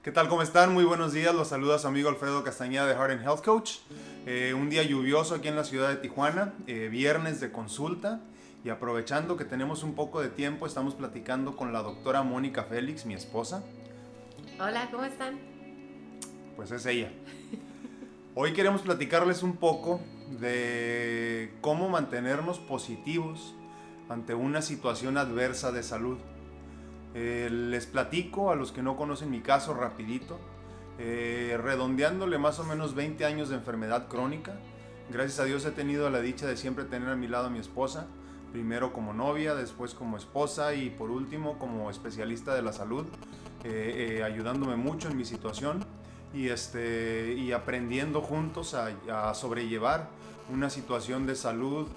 ¿Qué tal? ¿Cómo están? Muy buenos días. Los saluda su amigo Alfredo Castañeda de Heart and Health Coach. Un día lluvioso aquí en la ciudad de Tijuana, viernes de consulta, y aprovechando que tenemos un poco de tiempo, estamos platicando con la doctora Mónica Félix, mi esposa. Hola, ¿cómo están? Pues es ella. Hoy queremos platicarles un poco de cómo mantenernos positivos ante una situación adversa de salud. Les platico a los que no conocen mi caso rapidito, redondeándole más o menos 20 años de enfermedad crónica. Gracias a Dios he tenido la dicha de siempre tener a mi lado a mi esposa, primero como novia, después como esposa y por último como especialista de la salud, ayudándome mucho en mi situación y aprendiendo juntos a sobrellevar una situación de salud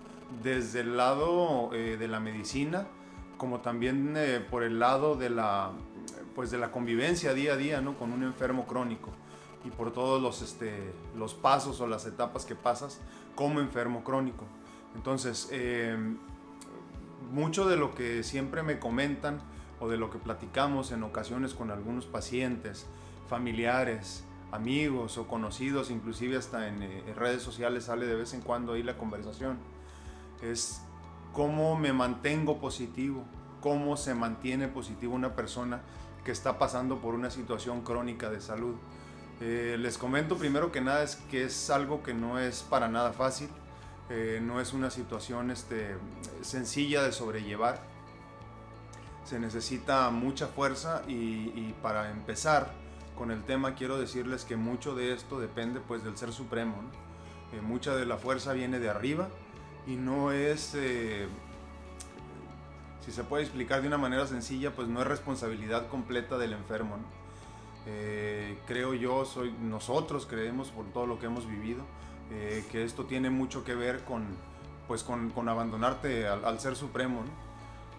desde el lado de la medicina, como también por el lado de la convivencia día a día, ¿no?, con un enfermo crónico, y por todos los pasos o las etapas que pasas como enfermo crónico. Entonces, mucho de lo que siempre me comentan o de lo que platicamos en ocasiones con algunos pacientes, familiares, amigos o conocidos, inclusive hasta en redes sociales sale de vez en cuando ahí la conversación, es cómo me mantengo positivo, cómo se mantiene positivo una persona que está pasando por una situación crónica de salud. Les comento primero que nada que es algo que no es para nada fácil, no es una situación sencilla de sobrellevar. Se necesita mucha fuerza y para empezar con el tema quiero decirles que mucho de esto depende pues del Ser Supremo, ¿no? Mucha de la fuerza viene de arriba y no es, si se puede explicar de una manera sencilla, pues no es responsabilidad completa del enfermo, ¿no? Creo yo, nosotros creemos por todo lo que hemos vivido, que esto tiene mucho que ver con abandonarte al Ser Supremo, ¿no?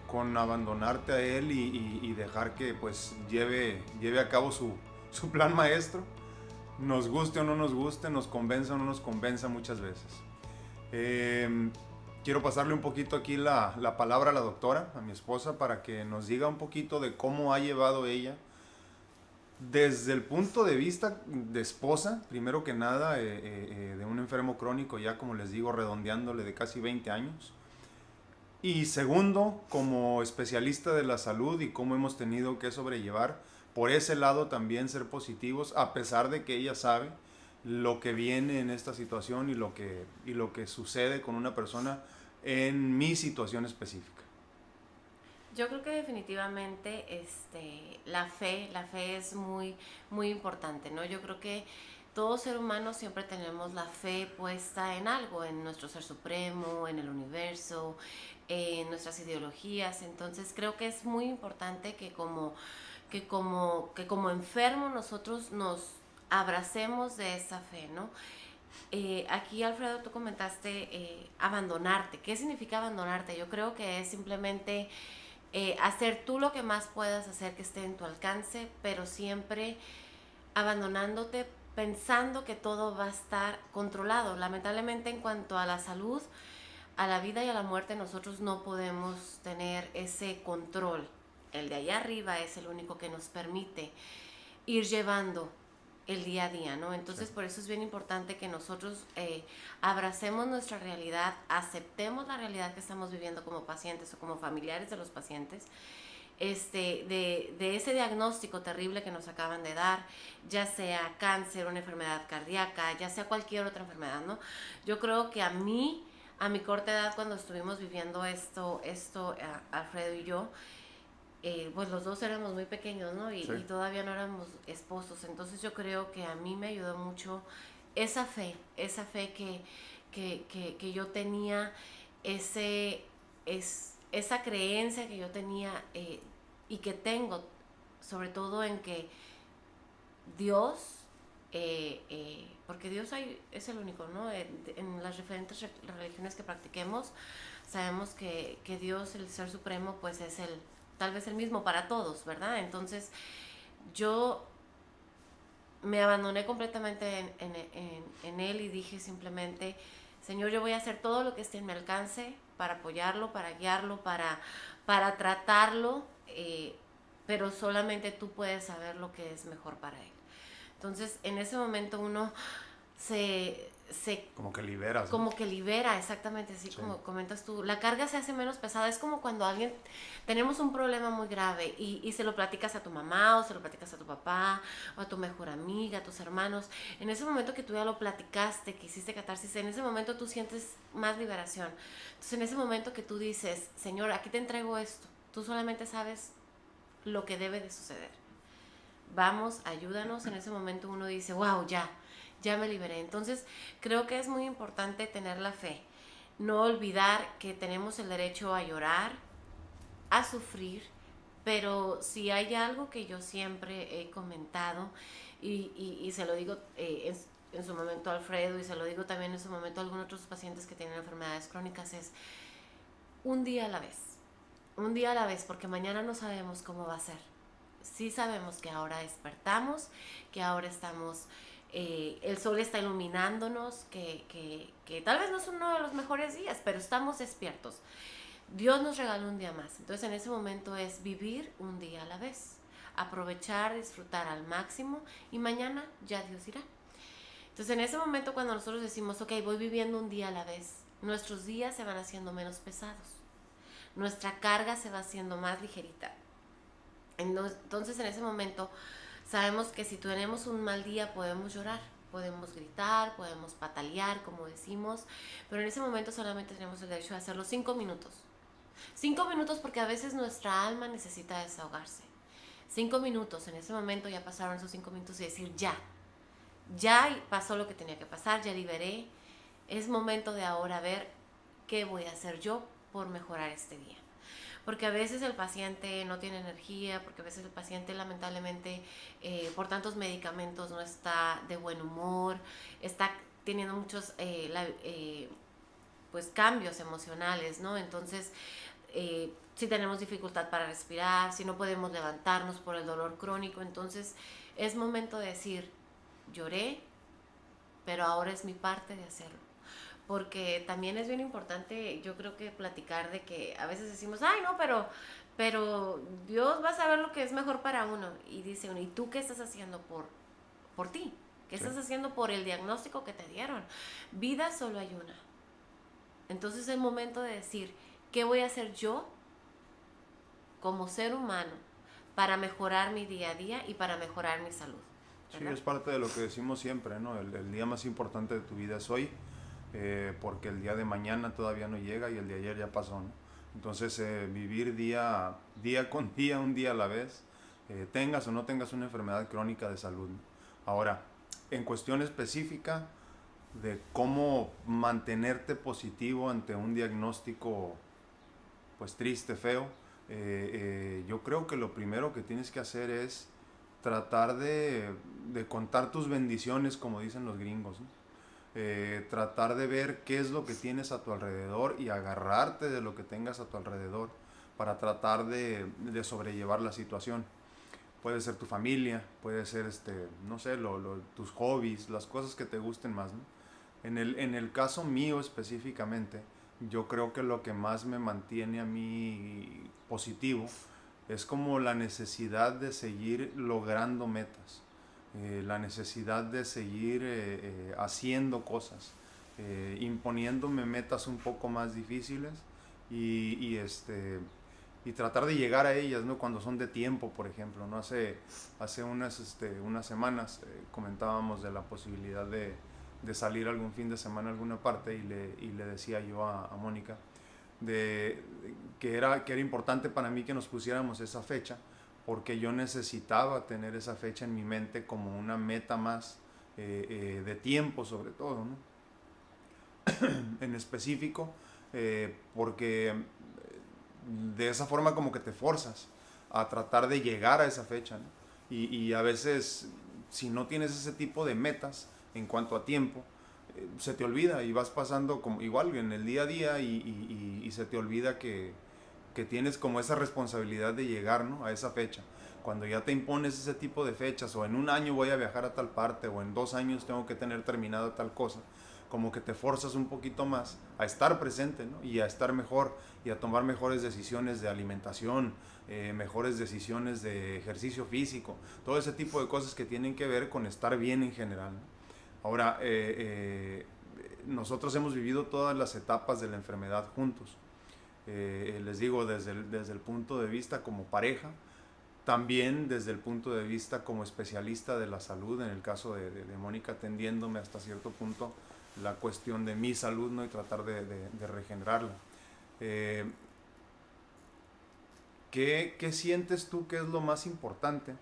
Con abandonarte a Él y dejar que pues lleve a cabo su plan maestro, nos guste o no nos guste, nos convenza o no nos convenza muchas veces. Quiero pasarle un poquito aquí la palabra a la doctora, a mi esposa, para que nos diga un poquito de cómo ha llevado ella, desde el punto de vista de esposa, primero que nada, de un enfermo crónico, ya como les digo, redondeándole de casi 20 años. Y segundo, como especialista de la salud y cómo hemos tenido que sobrellevar, por ese lado también ser positivos, a pesar de que ella sabe lo que viene en esta situación y lo que sucede con una persona en mi situación específica. Yo creo que definitivamente la fe es muy, muy importante, ¿no? Yo creo que todo ser humano siempre tenemos la fe puesta en algo, en nuestro Ser Supremo, en el universo, en nuestras ideologías. Entonces creo que es muy importante que como enfermos nosotros nos abracemos de esa fe, ¿no? Aquí, Alfredo, tú comentaste abandonarte. ¿Qué significa abandonarte? Yo creo que es simplemente hacer tú lo que más puedas hacer que esté en tu alcance, pero siempre abandonándote pensando que todo va a estar controlado. Lamentablemente, en cuanto a la salud, a la vida y a la muerte, nosotros no podemos tener ese control. El de allá arriba es el único que nos permite ir llevando el día a día, ¿no? Entonces, sí, por eso es bien importante que nosotros abracemos nuestra realidad, aceptemos la realidad que estamos viviendo como pacientes o como familiares de los pacientes, de ese diagnóstico terrible que nos acaban de dar, ya sea cáncer, una enfermedad cardíaca, ya sea cualquier otra enfermedad, ¿no? Yo creo que a mi corta edad, cuando estuvimos viviendo esto Alfredo y yo, pues los dos éramos muy pequeños, ¿no? Sí. Y todavía no éramos esposos. Entonces yo creo que a mí me ayudó mucho esa fe que yo tenía, esa creencia que yo tenía y que tengo, sobre todo en que Dios, porque Dios es el único, ¿no? En las diferentes religiones que practiquemos, sabemos que Dios, el Ser Supremo, pues es tal vez el mismo para todos, ¿verdad? Entonces yo me abandoné completamente en Él y dije simplemente, Señor, yo voy a hacer todo lo que esté en mi alcance para apoyarlo, para guiarlo, para tratarlo, pero solamente tú puedes saber lo que es mejor para él. Entonces, en ese momento uno se como que liberas, ¿no? Como que libera, exactamente, así como comentas tú. La carga se hace menos pesada. Es como cuando tenemos un problema muy grave y se lo platicas a tu mamá o se lo platicas a tu papá o a tu mejor amiga, a tus hermanos. En ese momento que tú ya lo platicaste, que hiciste catarsis, en ese momento tú sientes más liberación. Entonces, en ese momento que tú dices, Señor, aquí te entrego esto, tú solamente sabes lo que debe de suceder. Vamos, ayúdanos. En ese momento uno dice, wow, ya me liberé. Entonces, creo que es muy importante tener la fe. No olvidar que tenemos el derecho a llorar, a sufrir, pero si hay algo que yo siempre he comentado, y se lo digo en su momento a Alfredo, y se lo digo también en su momento a algunos otros pacientes que tienen enfermedades crónicas, es un día a la vez. Un día a la vez, porque mañana no sabemos cómo va a ser. Sí sabemos que ahora despertamos, que ahora estamos... el sol está iluminándonos, que tal vez no es uno de los mejores días, pero estamos despiertos. Dios nos regaló un día más. Entonces, en ese momento es vivir un día a la vez, aprovechar, disfrutar al máximo, y mañana ya Dios irá. Entonces, en ese momento, cuando nosotros decimos, ok, voy viviendo un día a la vez, nuestros días se van haciendo menos pesados, nuestra carga se va haciendo más ligerita. Entonces, en ese momento sabemos que si tenemos un mal día podemos llorar, podemos gritar, podemos patalear, como decimos, pero en ese momento solamente tenemos el derecho de hacerlo 5 minutos. 5 minutos, porque a veces nuestra alma necesita desahogarse. 5 minutos, en ese momento ya pasaron esos 5 minutos y decir ya pasó lo que tenía que pasar, ya liberé. Es momento de ahora ver qué voy a hacer yo por mejorar este día. Porque a veces el paciente no tiene energía, porque a veces el paciente lamentablemente por tantos medicamentos no está de buen humor, está teniendo muchos pues cambios emocionales, ¿no? Entonces, si tenemos dificultad para respirar, si no podemos levantarnos por el dolor crónico, entonces es momento de decir, lloré, pero ahora es mi parte de hacerlo. Porque también es bien importante, yo creo que platicar de que a veces decimos, ay no, pero Dios va a saber lo que es mejor para uno. Y dice uno, ¿y tú qué estás haciendo por ti? ¿Qué estás haciendo por el diagnóstico que te dieron? Vida solo hay una. Entonces es el momento de decir, ¿qué voy a hacer yo como ser humano para mejorar mi día a día y para mejorar mi salud? ¿Verdad? Sí, es parte de lo que decimos siempre, ¿no? El día más importante de tu vida es hoy, porque el día de mañana todavía no llega y el de ayer ya pasó, ¿no? Entonces, vivir día con día, un día a la vez, tengas o no tengas una enfermedad crónica de salud, ¿no? Ahora, en cuestión específica de cómo mantenerte positivo ante un diagnóstico pues triste, feo, yo creo que lo primero que tienes que hacer es tratar de contar tus bendiciones, como dicen los gringos, ¿no? Tratar de ver qué es lo que tienes a tu alrededor y agarrarte de lo que tengas a tu alrededor para tratar de sobrellevar la situación. Puede ser tu familia, puede ser no sé, tus hobbies, las cosas que te gusten más, ¿no? En el caso mío específicamente, yo creo que lo que más me mantiene a mí positivo es como la necesidad de seguir logrando metas, la necesidad de seguir haciendo cosas, imponiéndome metas un poco más difíciles y tratar de llegar a ellas, ¿no? Cuando son de tiempo, por ejemplo, ¿no? Hace unas semanas comentábamos de la posibilidad de salir algún fin de semana a alguna parte y le decía yo a Mónica que era importante para mí que nos pusiéramos esa fecha, porque yo necesitaba tener esa fecha en mi mente como una meta más de tiempo, sobre todo, ¿no? En específico, porque de esa forma como que te forzas a tratar de llegar a esa fecha, ¿no? Y a veces, si no tienes ese tipo de metas en cuanto a tiempo, se te olvida y vas pasando como igual en el día a día y se te olvida que tienes como esa responsabilidad de llegar, ¿no? A esa fecha. Cuando ya te impones ese tipo de fechas, o en un año voy a viajar a tal parte, o en 2 años tengo que tener terminada tal cosa, como que te forzas un poquito más a estar presente, ¿no? Y a estar mejor y a tomar mejores decisiones de alimentación, mejores decisiones de ejercicio físico, todo ese tipo de cosas que tienen que ver con estar bien en general, ¿no? Ahora, nosotros hemos vivido todas las etapas de la enfermedad juntos. Les digo, desde el punto de vista como pareja, también desde el punto de vista como especialista de la salud, en el caso de Mónica, atendiéndome hasta cierto punto la cuestión de mi salud, ¿no? Y tratar de regenerarla. ¿Qué sientes tú que es lo más importante?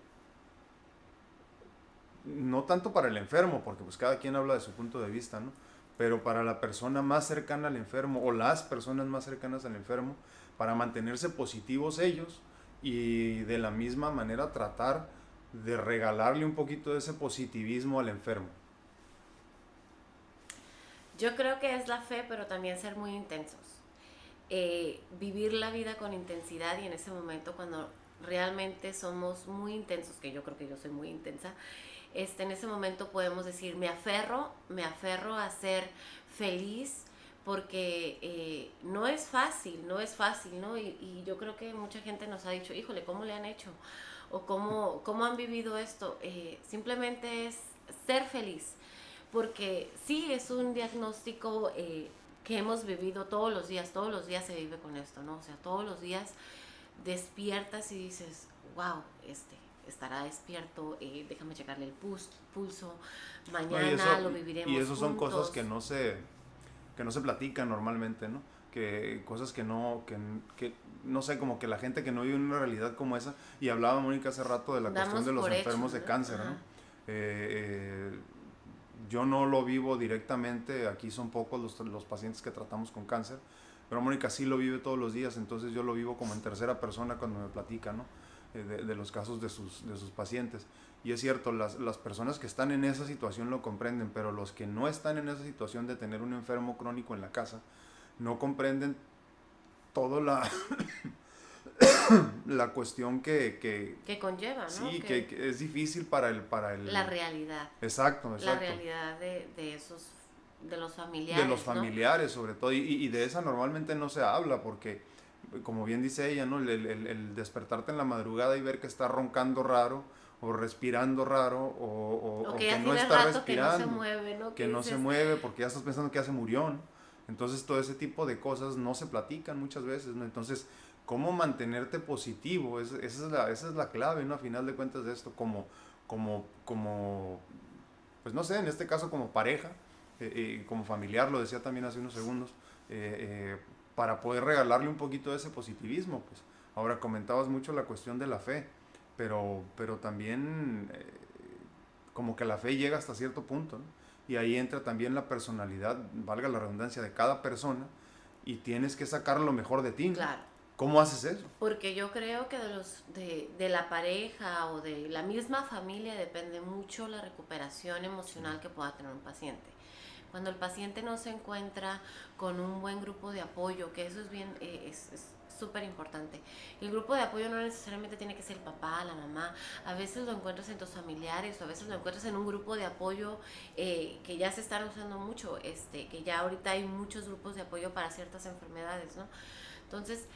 No tanto para el enfermo, porque pues cada quien habla de su punto de vista, ¿no? Pero para la persona más cercana al enfermo o las personas más cercanas al enfermo, para mantenerse positivos ellos y de la misma manera tratar de regalarle un poquito de ese positivismo al enfermo. Yo creo que es la fe, pero también ser muy intensos. Vivir la vida con intensidad, y en ese momento cuando realmente somos muy intensos, que yo creo que yo soy muy intensa, en ese momento podemos decir, me aferro a ser feliz, porque no es fácil, ¿no? Y yo creo que mucha gente nos ha dicho, híjole, ¿cómo le han hecho? O cómo han vivido esto. Simplemente es ser feliz, porque sí es un diagnóstico que hemos vivido todos los días se vive con esto, ¿no? O sea, todos los días despiertas y dices, wow, estará despierto, déjame checarle el pulso, mañana lo viviremos y eso son juntos. cosas que no se platican normalmente, ¿no? Que cosas que no sé, como que la gente que no vive una realidad como esa, y hablaba Mónica hace rato de la cuestión de los enfermos de cáncer, ¿no? Yo no lo vivo directamente, aquí son pocos los pacientes que tratamos con cáncer, pero Mónica sí lo vive todos los días, entonces yo lo vivo como en tercera persona cuando me platica, ¿no? De los casos de sus pacientes. Y es cierto, las personas que están en esa situación lo comprenden, pero los que no están en esa situación de tener un enfermo crónico en la casa, no comprenden toda la cuestión que conlleva, ¿no? Sí, que es difícil para el... La realidad. Exacto. La realidad de esos, de los familiares, de los familiares, ¿no? Sobre todo, y de esa normalmente no se habla, porque, como bien dice ella, ¿no? El despertarte en la madrugada y ver que está roncando raro, o respirando raro, o que no está respirando, que no se mueve, ¿no? Que no se mueve porque ya estás pensando que ya se murió, ¿no? Entonces todo ese tipo de cosas no se platican muchas veces, ¿no? Entonces, ¿cómo mantenerte positivo? Esa es la clave, ¿no? A final de cuentas de esto, pues no sé, en este caso como pareja, como familiar, lo decía también hace unos segundos, para poder regalarle un poquito de ese positivismo, pues. Ahora, comentabas mucho la cuestión de la fe, pero también como que la fe llega hasta cierto punto, ¿no? Y ahí entra también la personalidad, valga la redundancia, de cada persona, y tienes que sacar lo mejor de ti, ¿no? Claro. ¿Cómo haces eso? Porque yo creo que de la pareja o de la misma familia depende mucho la recuperación emocional que pueda tener un paciente. Cuando el paciente no se encuentra con un buen grupo de apoyo, que eso es bien, es súper importante. El grupo de apoyo no necesariamente tiene que ser el papá, la mamá. A veces lo encuentras en tus familiares, o a veces lo encuentras en un grupo de apoyo que ya se están usando mucho, que ya ahorita hay muchos grupos de apoyo para ciertas enfermedades, ¿no? Entonces,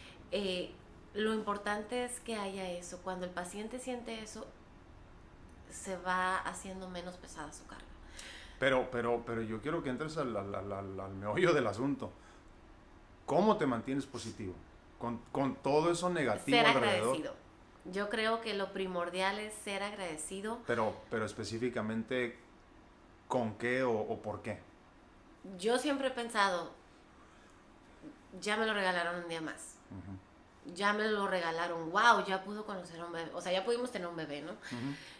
lo importante es que haya eso. Cuando el paciente siente eso, se va haciendo menos pesada su carga. Pero yo quiero que entres al meollo del asunto. ¿Cómo te mantienes positivo? Con todo eso negativo ser alrededor. Agradecido. Yo creo que lo primordial es ser agradecido. Pero específicamente, ¿con qué o por qué? Yo siempre he pensado, ya me lo regalaron un día más. Ya me lo regalaron, wow, ya pudo conocer a un bebé, o sea, ya pudimos tener un bebé, ¿no?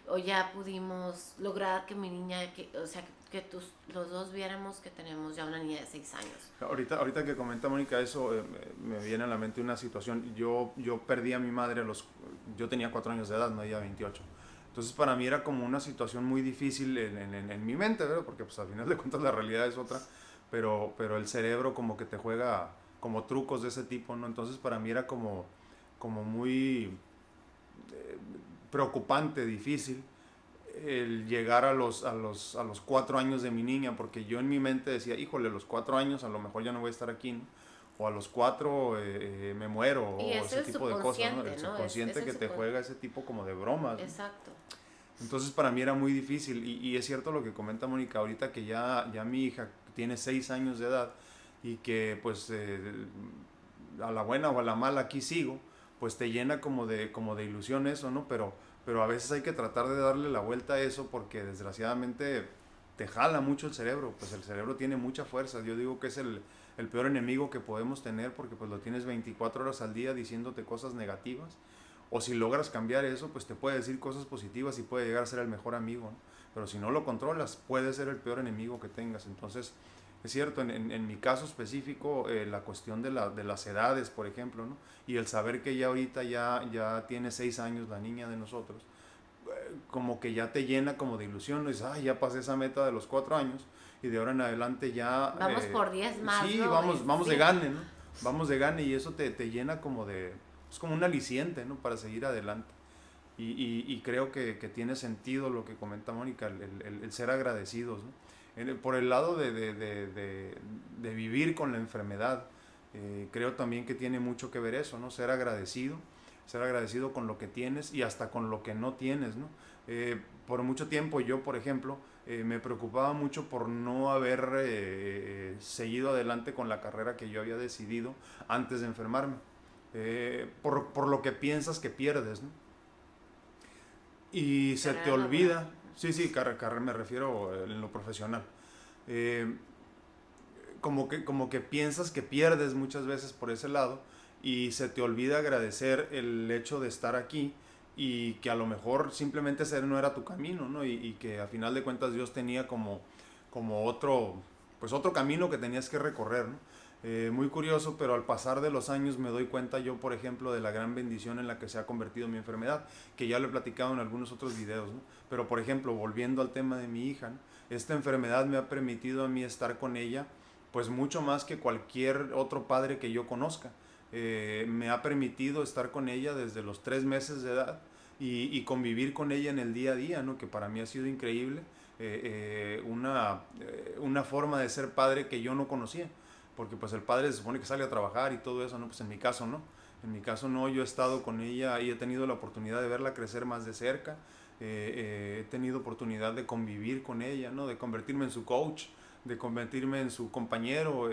O ya pudimos lograr que mi niña, o sea, que los dos viéramos que tenemos ya una niña de 6 años. Ahorita que comenta Mónica eso, me viene a la mente una situación. Yo perdí a mi madre yo tenía 4 años de edad, no, ella 28. Entonces para mí era como una situación muy difícil en mi mente, ¿verdad? Porque pues al final de cuentas la realidad es otra, pero el cerebro como que te juega como trucos de ese tipo, ¿no? Entonces para mí era como muy preocupante, difícil el llegar a los 4 años de mi niña, porque yo en mi mente decía, híjole, a los 4 años a lo mejor ya no voy a estar aquí, ¿no? O a los 4 me muero, Y o es ese el tipo de cosas, ¿no? subconsciente, El ¿no? subconsciente Es que el te juega ese tipo como de bromas, ¿no? Exacto. Entonces para mí era muy difícil, y es cierto lo que comenta Mónica ahorita, que ya mi hija tiene 6 años de edad, y que pues a la buena o a la mala aquí sigo, pues te llena como de ilusión eso, ¿no? Pero a veces hay que tratar de darle la vuelta a eso, porque desgraciadamente te jala mucho el cerebro. Pues el cerebro tiene mucha fuerza. Yo digo que es el peor enemigo que podemos tener, porque pues lo tienes 24 horas al día diciéndote cosas negativas. O si logras cambiar eso, pues te puede decir cosas positivas y puede llegar a ser el mejor amigo, ¿no? Pero si no lo controlas, puede ser el peor enemigo que tengas. Entonces, es cierto, en mi caso específico, la cuestión de las edades, por ejemplo, ¿no? Y el saber que ya ahorita ya tiene 6 años la niña de nosotros, como que ya te llena como de ilusión, ¿no? Dices, ay, ya pasé esa meta de los 4 años, y de ahora en adelante ya... Vamos por 10 más, sí, ¿no? vamos Sí. de gane, ¿no? Vamos de gane, y eso te llena como de... Es como un aliciente, ¿no? Para seguir adelante. Y creo que tiene sentido lo que comenta Mónica, el ser agradecidos, ¿no? Por el lado de vivir con la enfermedad, creo también que tiene mucho que ver eso, ¿no? Ser agradecido con lo que tienes y hasta con lo que no tienes, ¿no? Por mucho tiempo yo, por ejemplo, me preocupaba mucho por no haber seguido adelante con la carrera que yo había decidido antes de enfermarme. Por lo que piensas que pierdes, ¿no? Y se te olvida, sí, me refiero en lo profesional, eh, como que piensas que pierdes muchas veces por ese lado, y se te olvida agradecer el hecho de estar aquí, y que a lo mejor simplemente ese no era tu camino, ¿no? Y que a final de cuentas Dios tenía como otro camino que tenías que recorrer, ¿no? Muy curioso, pero al pasar de los años me doy cuenta yo, por ejemplo, de la gran bendición en la que se ha convertido mi enfermedad, que ya lo he platicado en algunos otros videos, ¿no? Pero, por ejemplo, volviendo al tema de mi hija, ¿no? Esta enfermedad me ha permitido a mí estar con ella, pues mucho más que cualquier otro padre que yo conozca. Me ha permitido estar con ella desde los 3 meses de edad, y convivir con ella en el día a día, ¿no? Que para mí ha sido increíble, una forma de ser padre que yo no conocía, porque pues el padre se supone que sale a trabajar y todo eso, ¿no? Pues en mi caso no. En mi caso no, yo he estado con ella y he tenido la oportunidad de verla crecer más de cerca, he tenido oportunidad de convivir con ella, ¿no? De convertirme en su coach, de convertirme en su compañero,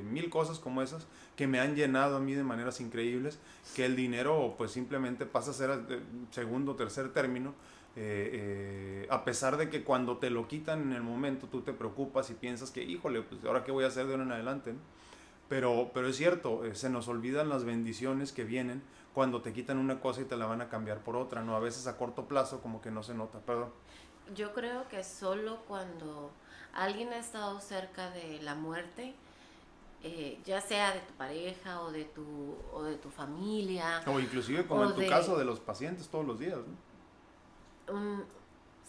mil cosas como esas que me han llenado a mí de maneras increíbles, que el dinero pues simplemente pasa a ser segundo o tercer término, a pesar de que cuando te lo quitan en el momento tú te preocupas y piensas que, híjole, pues ahora qué voy a hacer de ahora en adelante, ¿no? Pero es cierto, se nos olvidan las bendiciones que vienen cuando te quitan una cosa y te la van a cambiar por otra, ¿no? A veces a corto plazo como que no se nota, perdón. Yo creo que solo cuando alguien ha estado cerca de la muerte, ya sea de tu pareja o de tu familia, O inclusive como o en tu caso de los pacientes todos los días, ¿no?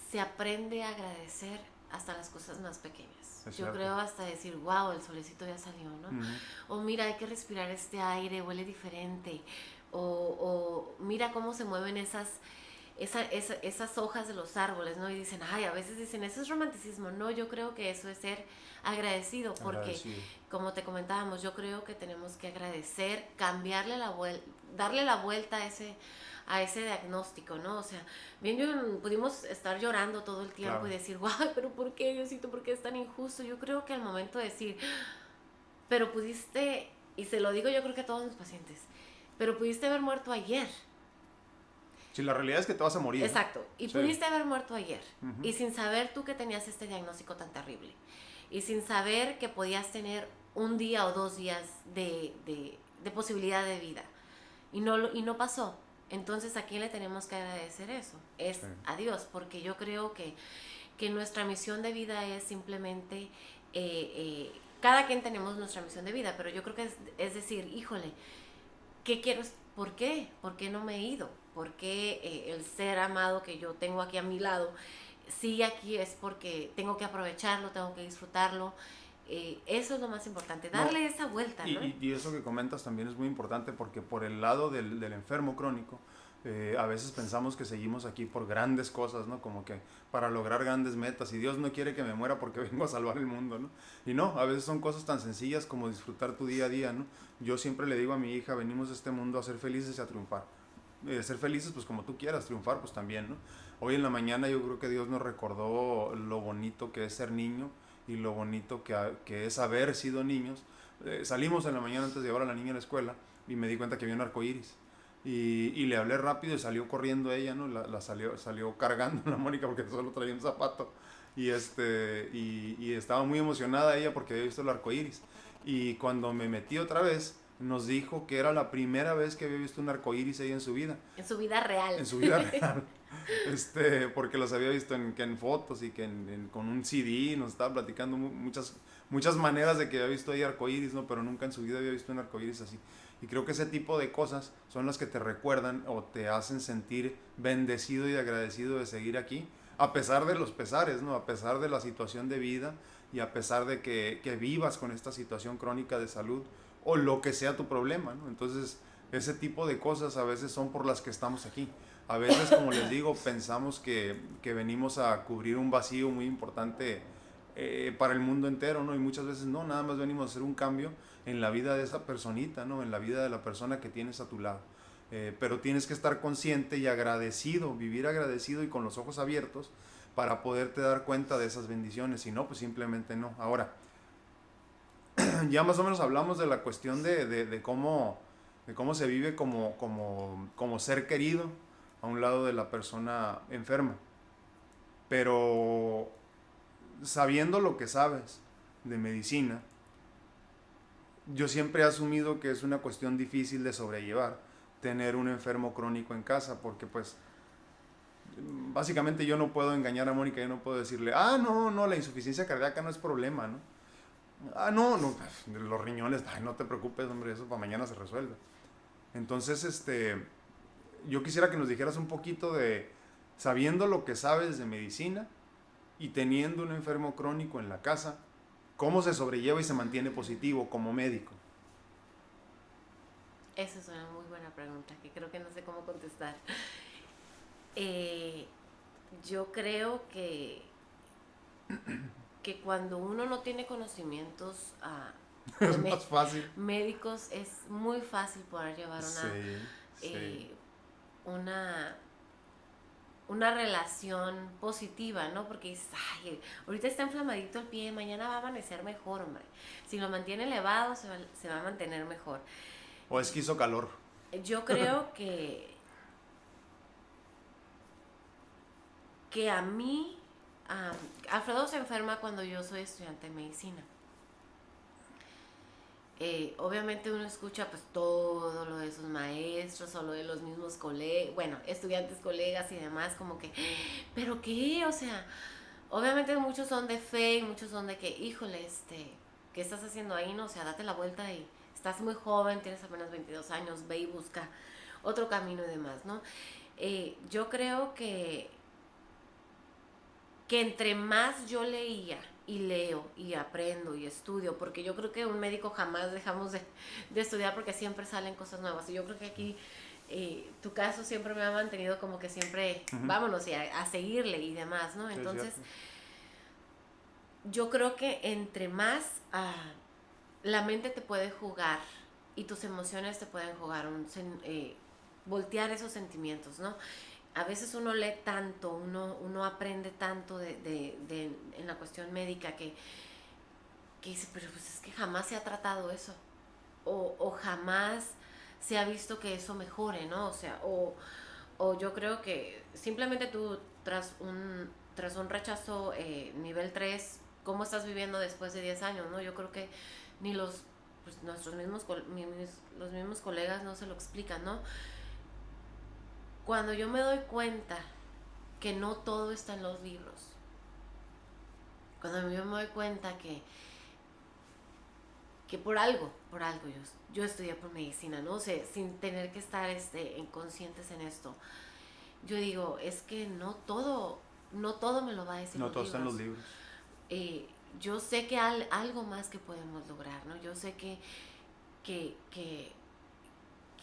se aprende a agradecer hasta las cosas más pequeñas. Es Yo cierto. creo hasta decir, wow, el solecito ya salió, ¿no? O mira, hay que respirar este aire, huele diferente. O mira cómo se mueven esas hojas de los árboles, ¿no? Y dicen, ay, a veces dicen, eso es romanticismo. No, yo creo que eso es ser agradecido, porque, Agradecido. como te comentábamos, yo creo que tenemos que agradecer, darle la vuelta a ese diagnóstico, ¿no? O sea, bien pudimos estar llorando todo el tiempo, claro, y decir, guay, pero ¿por qué, Diosito? ¿Por qué es tan injusto? Yo creo que al momento de decir, pero pudiste, y se lo digo yo creo que a todos mis pacientes, pero pudiste haber muerto ayer. Sí, la realidad es que te vas a morir. Exacto, y sí, pudiste haber muerto ayer, y sin saber tú que tenías este diagnóstico tan terrible, y sin saber que podías tener un día o 2 días de posibilidad de vida, y no pasó. Entonces, ¿a quién le tenemos que agradecer eso? Es sí, a Dios, porque yo creo que nuestra misión de vida es simplemente, cada quien tenemos nuestra misión de vida, pero yo creo que es decir, híjole, ¿qué quiero? ¿Por qué? ¿Por qué no me he ido? ¿Por qué el ser amado que yo tengo aquí a mi lado sigue aquí? Es porque tengo que aprovecharlo, tengo que disfrutarlo. Eso es lo más importante, darle esa vuelta, ¿no? Y eso que comentas también es muy importante, porque por el lado del enfermo crónico, A veces pensamos que seguimos aquí por grandes cosas, ¿no? Como que para lograr grandes metas, y Dios no quiere que me muera porque vengo a salvar el mundo, ¿no? Y no, a veces son cosas tan sencillas como disfrutar tu día a día, ¿no? Yo siempre le digo a mi hija, venimos a este mundo a ser felices y a triunfar. Ser felices, pues como tú quieras, triunfar, pues también, ¿no? Hoy en la mañana yo creo que Dios nos recordó lo bonito que es ser niño y lo bonito que es haber sido niños. Salimos en la mañana antes de llevar a la niña a la escuela y me di cuenta que había un arco iris. Y le hablé rápido y salió corriendo ella, ¿no? La salió cargando la Mónica porque solo traía un zapato. Y estaba muy emocionada ella porque había visto el arco iris. Y cuando me metí otra vez, nos dijo que era la primera vez que había visto un arco iris ella en su vida. En su vida real. En su vida real. Porque los había visto en fotos y que con un CD nos estaba platicando muchas maneras de que había visto ahí arcoíris, ¿no? Pero nunca en su vida había visto un arcoíris así. Y creo que ese tipo de cosas son las que te recuerdan o te hacen sentir bendecido y agradecido de seguir aquí, a pesar de los pesares, ¿no? A pesar de la situación de vida y a pesar de que vivas con esta situación crónica de salud o lo que sea tu problema, ¿no? Entonces, ese tipo de cosas a veces son por las que estamos aquí. A veces, como les digo, pensamos que venimos a cubrir un vacío muy importante para el mundo entero, ¿no? Y muchas veces no, nada más venimos a hacer un cambio en la vida de esa personita, ¿no? En la vida de la persona que tienes a tu lado. Pero tienes que estar consciente y agradecido, vivir agradecido y con los ojos abiertos para poderte dar cuenta de esas bendiciones. Si no, pues simplemente no. Ahora, ya más o menos hablamos de la cuestión de cómo se vive como ser querido a un lado de la persona enferma. Pero sabiendo lo que sabes de medicina, yo siempre he asumido que es una cuestión difícil de sobrellevar tener un enfermo crónico en casa, porque pues básicamente yo no puedo engañar a Mónica, yo no puedo decirle, no, la insuficiencia cardíaca no es problema, ¿no? No, los riñones, no te preocupes, hombre, eso para mañana se resuelve. Entonces, yo quisiera que nos dijeras un poquito de, sabiendo lo que sabes de medicina y teniendo un enfermo crónico en la casa, ¿cómo se sobrelleva y se mantiene positivo como médico? Esa es una muy buena pregunta que creo que no sé cómo contestar. Yo creo que cuando uno no tiene conocimientos es más fácil. Médicos, es muy fácil poder llevar una relación positiva, ¿no? Porque dices, ay, ahorita está inflamadito el pie, mañana va a amanecer mejor, hombre. Si lo mantiene elevado, se va a mantener mejor. O es que hizo calor. Yo creo que a mí, Alfredo se enferma cuando yo soy estudiante de medicina. Obviamente uno escucha pues todo lo de sus maestros o lo de los mismos colegas, bueno, estudiantes, colegas y demás, como que, ¿pero qué? O sea, obviamente muchos son de fe y muchos son de que, híjole, ¿qué estás haciendo ahí? No, o sea, date la vuelta y estás muy joven, tienes apenas 22 años, ve y busca otro camino y demás, ¿no? Yo creo que entre más yo leía y leo y aprendo y estudio, porque yo creo que un médico jamás dejamos de estudiar porque siempre salen cosas nuevas. Y yo creo que aquí tu caso siempre me ha mantenido como que siempre, vámonos, y a seguirle y demás, ¿no? Entonces, yo creo que entre más la mente te puede jugar y tus emociones te pueden jugar, voltear esos sentimientos, ¿no? A veces uno lee tanto, uno aprende tanto en la cuestión médica que dice, pero pues es que jamás se ha tratado eso, o jamás se ha visto que eso mejore, ¿no? O sea, o yo creo que simplemente tú tras un rechazo nivel 3, ¿cómo estás viviendo después de 10 años, no? Yo creo que ni los mismos colegas no se lo explican, ¿no? Cuando yo me doy cuenta que no todo está en los libros, cuando yo me doy cuenta que por algo yo estudié por medicina, ¿no? O sea, sin tener que estar conscientes en esto, yo digo, es que no todo me lo va a decir. No todo está en los libros. Yo sé que hay algo más que podemos lograr, ¿no? Yo sé que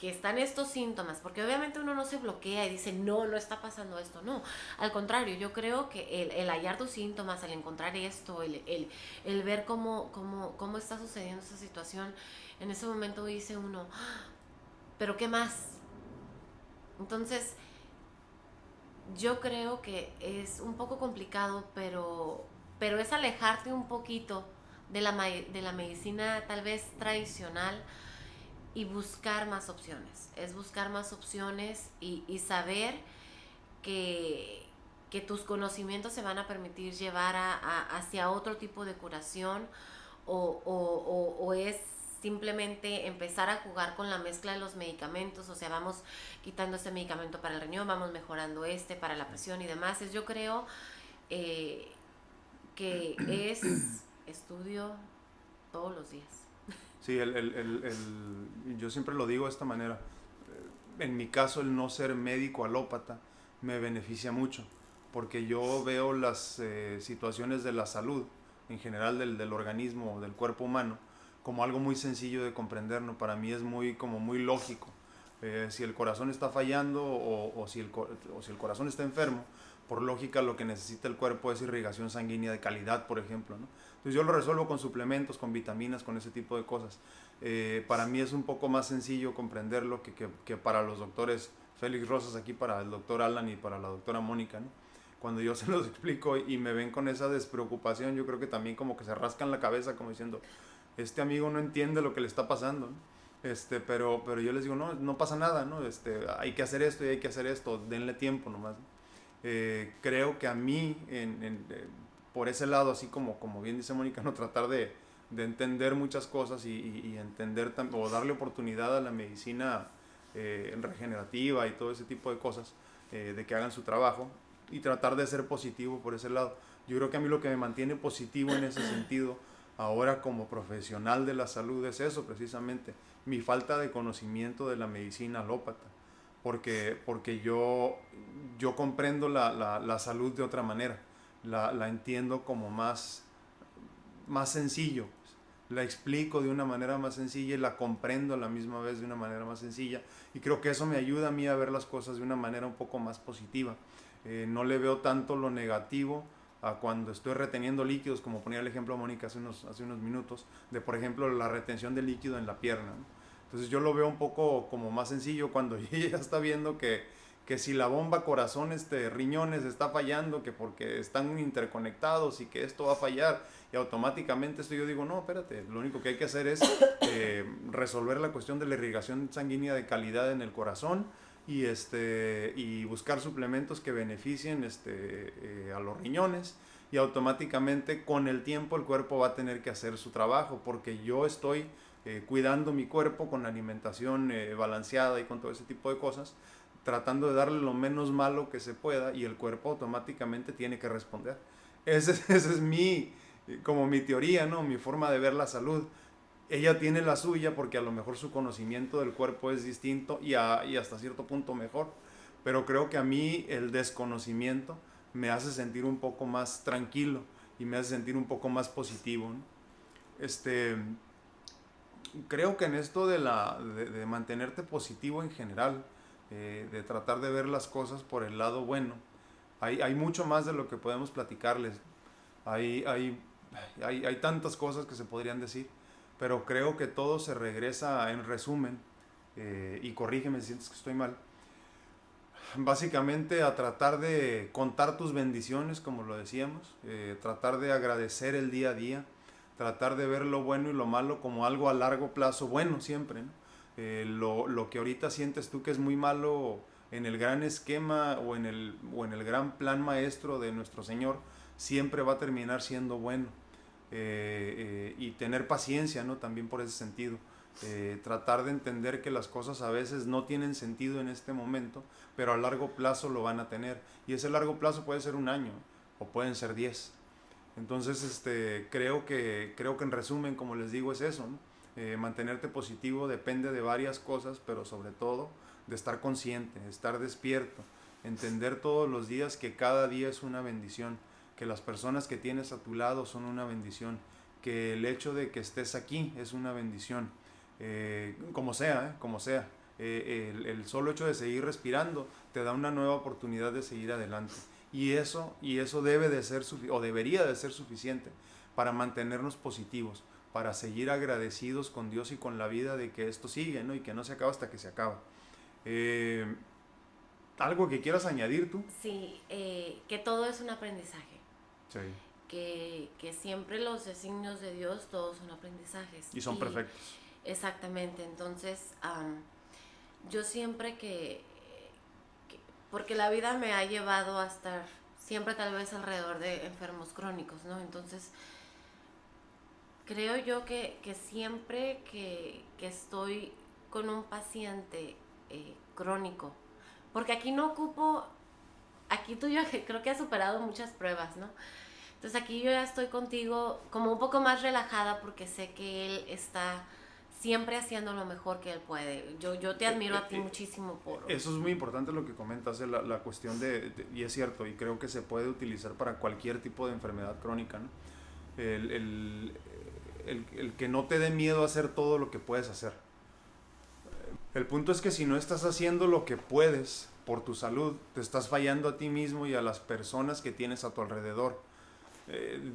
que están estos síntomas, porque obviamente uno no se bloquea y dice, no, no está pasando esto, no. Al contrario, yo creo que el hallar tus síntomas, el encontrar esto, el ver cómo está sucediendo esa situación, en ese momento dice uno, "Ah, pero ¿qué más?". Entonces, yo creo que es un poco complicado, pero es alejarte un poquito de la medicina tal vez tradicional y buscar más opciones. Es buscar más opciones y saber que, que tus conocimientos se van a permitir llevar hacia otro tipo de curación o es simplemente empezar a jugar con la mezcla de los medicamentos, o sea, vamos quitando este medicamento para el riñón, vamos mejorando este para la presión y demás. Yo creo eh, que es estudio todos los días. Sí, yo siempre lo digo de esta manera. En mi caso, el no ser médico alópata me beneficia mucho, porque yo veo las situaciones de la salud, en general del organismo, del cuerpo humano, como algo muy sencillo de comprender, ¿no? Para mí es como muy lógico. Si el corazón está fallando o si el corazón está enfermo, por lógica lo que necesita el cuerpo es irrigación sanguínea de calidad, por ejemplo, ¿no? Entonces yo lo resuelvo con suplementos, con vitaminas, con ese tipo de cosas. Para mí es un poco más sencillo comprenderlo que para los doctores Félix Rosas aquí, para el doctor Alan y para la doctora Mónica, ¿no? Cuando yo se los explico y me ven con esa despreocupación, yo creo que también como que se rascan la cabeza como diciendo, este amigo no entiende lo que le está pasando, ¿no? Pero yo les digo, no, no pasa nada, ¿no? Hay que hacer esto y hay que hacer esto, denle tiempo nomás, ¿no? Creo que a mí, por ese lado, así como bien dice Mónica, no tratar de entender muchas cosas y entender o darle oportunidad a la medicina regenerativa y todo ese tipo de cosas, de que hagan su trabajo y tratar de ser positivo por ese lado. Yo creo que a mí lo que me mantiene positivo en ese sentido, ahora como profesional de la salud, es eso precisamente, mi falta de conocimiento de la medicina alópata. Porque yo comprendo la salud de otra manera, la entiendo como más sencillo, pues. La explico de una manera más sencilla y la comprendo a la misma vez de una manera más sencilla, y creo que eso me ayuda a mí a ver las cosas de una manera un poco más positiva. No le veo tanto lo negativo a cuando estoy reteniendo líquidos, como ponía el ejemplo Mónica hace unos minutos, de por ejemplo la retención de líquido en la pierna, ¿no? Entonces yo lo veo un poco como más sencillo cuando ella ya está viendo que si la bomba corazón, riñones está fallando, que porque están interconectados y que esto va a fallar, y automáticamente yo digo, no, espérate, lo único que hay que hacer es resolver la cuestión de la irrigación sanguínea de calidad en el corazón y buscar suplementos que beneficien a los riñones, y automáticamente con el tiempo el cuerpo va a tener que hacer su trabajo, porque yo estoy cuidando mi cuerpo con alimentación balanceada y con todo ese tipo de cosas, tratando de darle lo menos malo que se pueda, y el cuerpo automáticamente tiene que responder. Esa es como mi teoría, ¿no? Mi forma de ver la salud. Ella tiene la suya porque a lo mejor su conocimiento del cuerpo es distinto y hasta cierto punto mejor, pero creo que a mí el desconocimiento me hace sentir un poco más tranquilo y me hace sentir un poco más positivo, ¿no? Creo que en esto de mantenerte positivo en general, de tratar de ver las cosas por el lado bueno, hay mucho más de lo que podemos platicarles. Hay, hay, hay tantas cosas que se podrían decir, pero creo que todo se regresa, en resumen, y corrígeme si sientes que estoy mal, básicamente a tratar de contar tus bendiciones, como lo decíamos, tratar de agradecer el día a día, tratar de ver lo bueno y lo malo como algo a largo plazo bueno siempre, ¿no? Lo que ahorita sientes tú que es muy malo en el gran esquema o en el gran plan maestro de nuestro Señor, siempre va a terminar siendo bueno. Y tener paciencia, ¿no? También por ese sentido. Tratar de entender que las cosas a veces no tienen sentido en este momento, pero a largo plazo lo van a tener. Y ese largo plazo puede ser un año o pueden ser 10. Entonces, creo que en resumen, como les digo, es eso, ¿no? Mantenerte positivo depende de varias cosas, pero sobre todo de estar consciente, de estar despierto, entender todos los días que cada día es una bendición, que las personas que tienes a tu lado son una bendición, que el hecho de que estés aquí es una bendición, como sea, el solo hecho de seguir respirando te da una nueva oportunidad de seguir adelante. Y eso debe de ser, o debería de ser suficiente para mantenernos positivos, para seguir agradecidos con Dios y con la vida de que esto sigue, ¿no? Y que no se acaba hasta que se acaba. ¿Algo que quieras añadir tú? Sí, que todo es un aprendizaje. Sí. Que siempre los designios de Dios, todos son aprendizajes. Y son perfectos. Exactamente, entonces yo siempre porque la vida me ha llevado a estar siempre tal vez alrededor de enfermos crónicos, ¿no? Entonces, creo yo que siempre que estoy con un paciente crónico, porque aquí no ocupo, aquí tú yo creo que has superado muchas pruebas, ¿no? Entonces aquí yo ya estoy contigo como un poco más relajada porque sé que él está siempre haciendo lo mejor que él puede. Yo te admiro a ti muchísimo por... Eso es muy importante lo que comentas, la cuestión y es cierto, y creo que se puede utilizar para cualquier tipo de enfermedad crónica, ¿no? El que no te dé miedo a hacer todo lo que puedes hacer. El punto es que si no estás haciendo lo que puedes por tu salud, te estás fallando a ti mismo y a las personas que tienes a tu alrededor.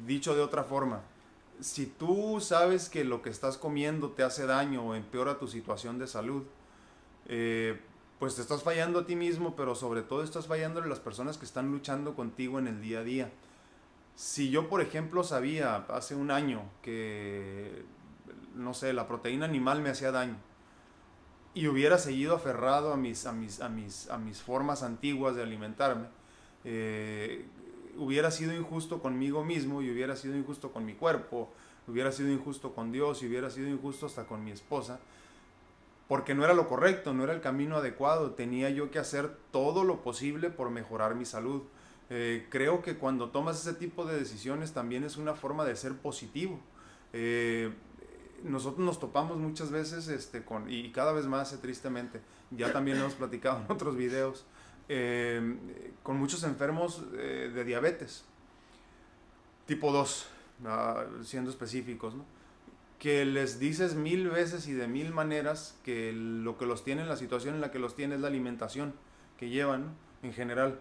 Dicho de otra forma, si tú sabes que lo que estás comiendo te hace daño o empeora tu situación de salud, pues te estás fallando a ti mismo, pero sobre todo estás fallando a las personas que están luchando contigo en el día a día. Si yo, por ejemplo, sabía hace un año que, no sé, la proteína animal me hacía daño y hubiera seguido aferrado a mis formas antiguas de alimentarme, hubiera sido injusto conmigo mismo y hubiera sido injusto con mi cuerpo, hubiera sido injusto con Dios y hubiera sido injusto hasta con mi esposa, porque no era lo correcto, no era el camino adecuado. Tenía yo que hacer todo lo posible por mejorar mi salud. Creo que cuando tomas ese tipo de decisiones también es una forma de ser positivo. Nosotros nos topamos muchas veces y cada vez más, tristemente, ya también hemos platicado en otros videos, con muchos enfermos de diabetes tipo 2, siendo específicos, ¿no? Que les dices 1000 veces y de 1000 maneras que lo que los tiene, la situación en la que los tiene es la alimentación que llevan, ¿no? En general.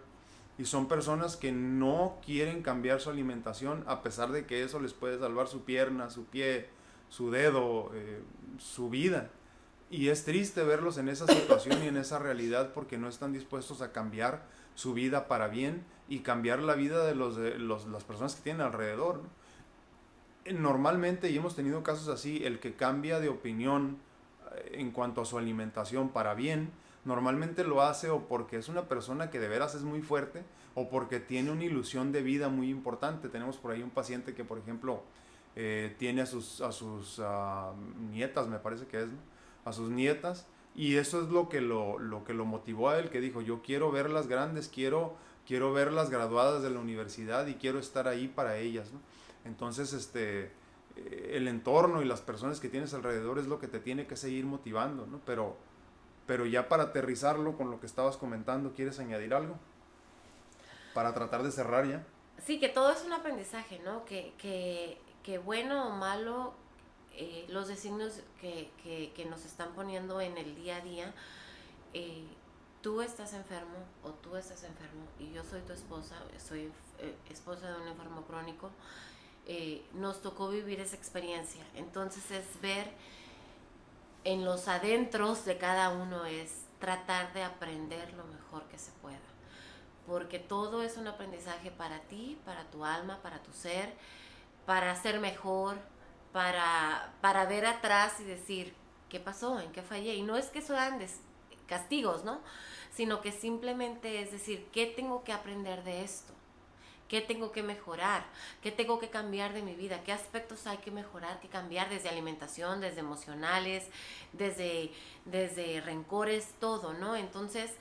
Y son personas que no quieren cambiar su alimentación a pesar de que eso les puede salvar su pierna, su pie, su dedo, su vida. Y es triste verlos en esa situación y en esa realidad porque no están dispuestos a cambiar su vida para bien y cambiar la vida de las personas que tienen alrededor, ¿no? Normalmente, y hemos tenido casos así, el que cambia de opinión en cuanto a su alimentación para bien, normalmente lo hace o porque es una persona que de veras es muy fuerte o porque tiene una ilusión de vida muy importante. Tenemos por ahí un paciente que, por ejemplo, tiene a sus nietas, me parece que es, ¿no? A sus nietas, y eso es lo que lo motivó a él, que dijo: yo quiero verlas grandes, quiero verlas graduadas de la universidad y quiero estar ahí para ellas, ¿no? Entonces, el entorno y las personas que tienes alrededor es lo que te tiene que seguir motivando, ¿no? Pero ya para aterrizarlo con lo que estabas comentando, ¿quieres añadir algo? Para tratar de cerrar ya. Sí, que todo es un aprendizaje, ¿no? Que bueno o malo, los designios que nos están poniendo en el día a día, tú estás enfermo o tú estás enfermo y yo soy tu esposa, soy esposa de un enfermo crónico. Nos tocó vivir esa experiencia. Entonces es ver en los adentros de cada uno, es tratar de aprender lo mejor que se pueda. Porque todo es un aprendizaje para ti, para tu alma, para tu ser, para ser mejor, para ver atrás y decir, ¿qué pasó? ¿En qué fallé? Y no es que sean castigos, ¿no? Sino que simplemente es decir, ¿qué tengo que aprender de esto? ¿Qué tengo que mejorar? ¿Qué tengo que cambiar de mi vida? ¿Qué aspectos hay que mejorar, que cambiar? Desde alimentación, desde emocionales, desde rencores, todo, ¿no? Entonces,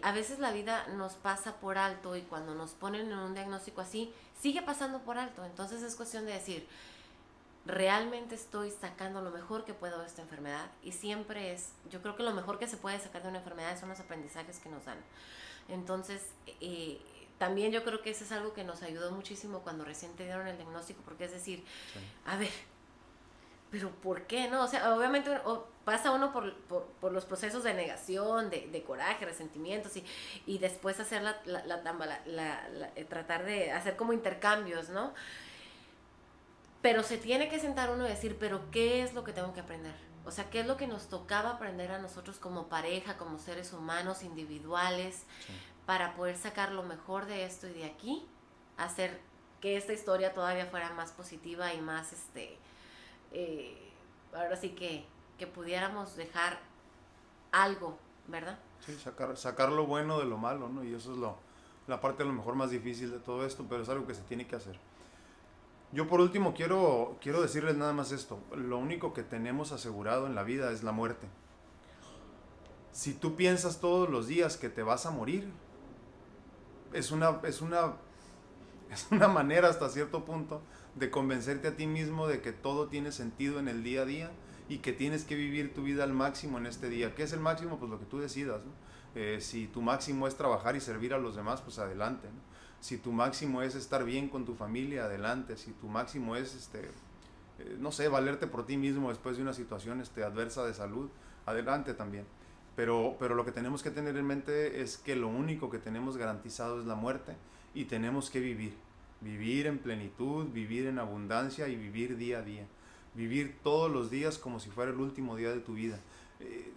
a veces la vida nos pasa por alto y cuando nos ponen en un diagnóstico así, sigue pasando por alto. Entonces es cuestión de decir, realmente estoy sacando lo mejor que puedo de esta enfermedad, y siempre yo creo que lo mejor que se puede sacar de una enfermedad son los aprendizajes que nos dan. Entonces, también yo creo que eso es algo que nos ayudó muchísimo cuando recién te dieron el diagnóstico, porque es decir, sí, a ver, pero ¿por qué no? O sea, obviamente pasa uno por los procesos de negación, de coraje, resentimientos y después hacer tratar de hacer como intercambios, ¿no? Pero se tiene que sentar uno y decir, pero ¿qué es lo que tengo que aprender? O sea, ¿qué es lo que nos tocaba aprender a nosotros como pareja, como seres humanos, individuales, sí, para poder sacar lo mejor de esto y de aquí, hacer que esta historia todavía fuera más positiva y más, ahora sí que pudiéramos dejar algo, ¿verdad? Sí, sacar lo bueno de lo malo, ¿no? Y eso es la parte a lo mejor más difícil de todo esto, pero es algo que se tiene que hacer. Yo por último quiero decirles nada más esto. Lo único que tenemos asegurado en la vida es la muerte. Si tú piensas todos los días que te vas a morir, es una manera hasta cierto punto de convencerte a ti mismo de que todo tiene sentido en el día a día y que tienes que vivir tu vida al máximo en este día. ¿Qué es el máximo? Pues lo que tú decidas, ¿no? Si tu máximo es trabajar y servir a los demás, pues adelante, ¿no? Si tu máximo es estar bien con tu familia, adelante. Si tu máximo es, no sé, valerte por ti mismo después de una situación adversa de salud, adelante también. Pero lo que tenemos que tener en mente es que lo único que tenemos garantizado es la muerte y tenemos que vivir en plenitud, vivir en abundancia y vivir día a día. Vivir todos los días como si fuera el último día de tu vida.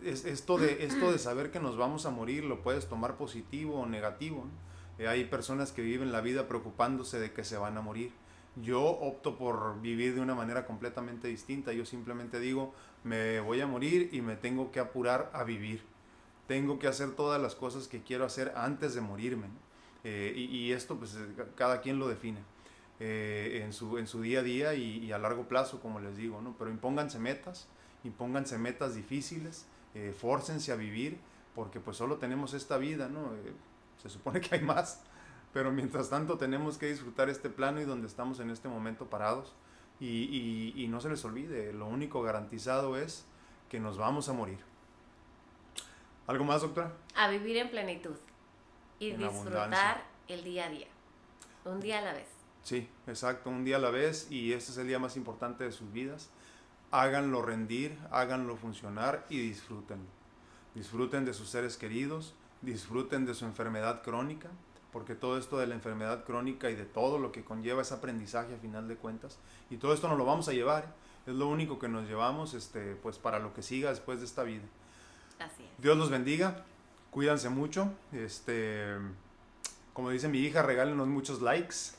Esto de saber que nos vamos a morir lo puedes tomar positivo o negativo, ¿no? Hay personas que viven la vida preocupándose de que se van a morir. Yo opto por vivir de una manera completamente distinta. Yo simplemente digo, me voy a morir y me tengo que apurar a vivir. Tengo que hacer todas las cosas que quiero hacer antes de morirme, ¿no? Y esto pues cada quien lo define en su día a día y a largo plazo, como les digo, ¿no? Pero impónganse metas difíciles, fórcense a vivir, porque pues solo tenemos esta vida, ¿no? Se supone que hay más, pero mientras tanto tenemos que disfrutar este plano y donde estamos en este momento parados y no se les olvide, lo único garantizado es que nos vamos a morir. ¿Algo más, doctora? A vivir en plenitud y en disfrutar abundancia. El día a día, un día a la vez. Sí, exacto, un día a la vez, y este es el día más importante de sus vidas. Háganlo rendir, háganlo funcionar y disfrútenlo. Disfruten de sus seres queridos, disfruten de su enfermedad crónica, porque todo esto de la enfermedad crónica y de todo lo que conlleva es aprendizaje a final de cuentas, y todo esto nos lo vamos a llevar, es lo único que nos llevamos pues para lo que siga después de esta vida. Así es. Dios los bendiga, cuídense mucho, como dice mi hija, regálenos muchos likes,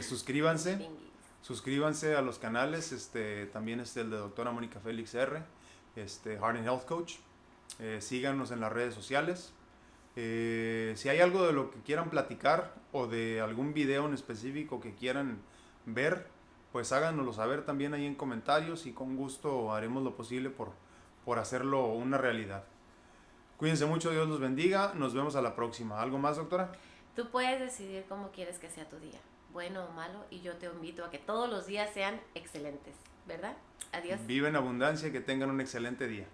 suscríbanse a los canales, también el de doctora Mónica Félix R, Heart and Health Coach. Síganos en las redes sociales. Si hay algo de lo que quieran platicar o de algún video en específico que quieran ver, pues háganoslo saber también ahí en comentarios y con gusto haremos lo posible por hacerlo una realidad. Cuídense mucho, Dios los bendiga, nos vemos a la próxima. ¿Algo más, doctora? Tú puedes decidir cómo quieres que sea tu día, bueno o malo, y yo te invito a que todos los días sean excelentes, ¿verdad? Adiós. Vive en abundancia y que tengan un excelente día.